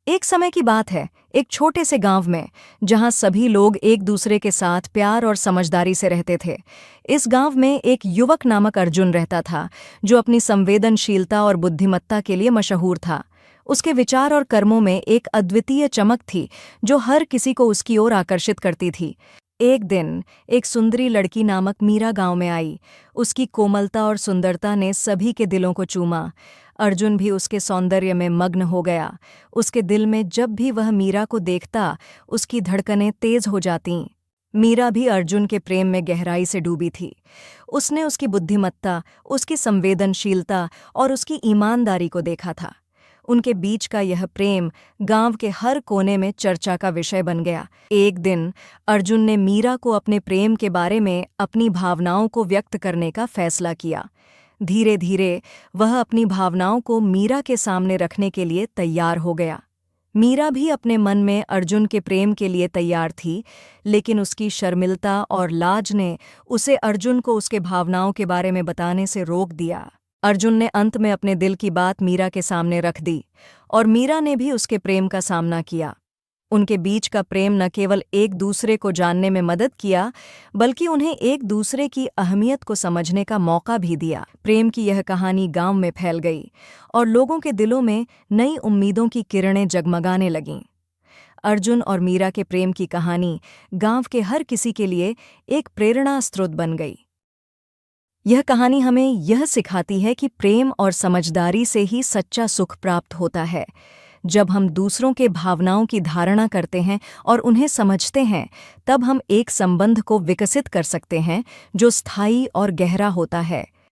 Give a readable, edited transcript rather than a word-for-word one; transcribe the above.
एक समय की बात है, एक छोटे से गांव में, जहां सभी लोग एक दूसरे के साथ प्यार और समझदारी से रहते थे। इस गांव में एक युवक नामक अर्जुन रहता था, जो अपनी संवेदनशीलता और बुद्धिमत्ता के लिए मशहूर था। उसके विचार और कर्मों में एक अद्वितीय चमक थी, जो हर किसी को उसकी ओर आकर्षित करती थी। एक दिन एक सुंदरी लड़की नामक मीरा गांव में आई। उसकी कोमलता और सुंदरता ने सभी के दिलों को चूमा। अर्जुन भी उसके सौंदर्य में मग्न हो गया। उसके दिल में जब भी वह मीरा को देखता, उसकी धड़कनें तेज हो जातीं। मीरा भी अर्जुन के प्रेम में गहराई से डूबी थी। उसने उसकी बुद्धिमत्ता, उसकी संवेदनशीलता और उसकी ईमानदारी को देखा था। उनके बीच का यह प्रेम गांव के हर कोने में चर्चा का विषय बन गया। एक दिन अर्जुन ने मीरा को अपने प्रेम के बारे में अपनी भावनाओं को व्यक्त करने का फैसला किया। धीरे धीरे वह अपनी भावनाओं को मीरा के सामने रखने के लिए तैयार हो गया। मीरा भी अपने मन में अर्जुन के प्रेम के लिए तैयार थी, लेकिन उसकी शर्मिलता और लाज ने उसे अर्जुन को उसके भावनाओं के बारे में बताने से रोक दिया। अर्जुन ने अंत में अपने दिल की बात मीरा के सामने रख दी, और मीरा ने भी उसके प्रेम का सामना किया। उनके बीच का प्रेम न केवल एक दूसरे को जानने में मदद किया, बल्कि उन्हें एक दूसरे की अहमियत को समझने का मौका भी दिया। प्रेम की यह कहानी गांव में फैल गई, और लोगों के दिलों में नई उम्मीदों की किरणें जगमगाने लगीं। अर्जुन और मीरा के प्रेम की कहानी गांव के हर किसी के लिए एक प्रेरणा स्रोत बन गई। यह कहानी हमें यह सिखाती है कि प्रेम और समझदारी से ही सच्चा सुख प्राप्त होता है। जब हम दूसरों के भावनाओं की धारणा करते हैं और उन्हें समझते हैं, तब हम एक संबंध को विकसित कर सकते हैं जो स्थायी और गहरा होता है।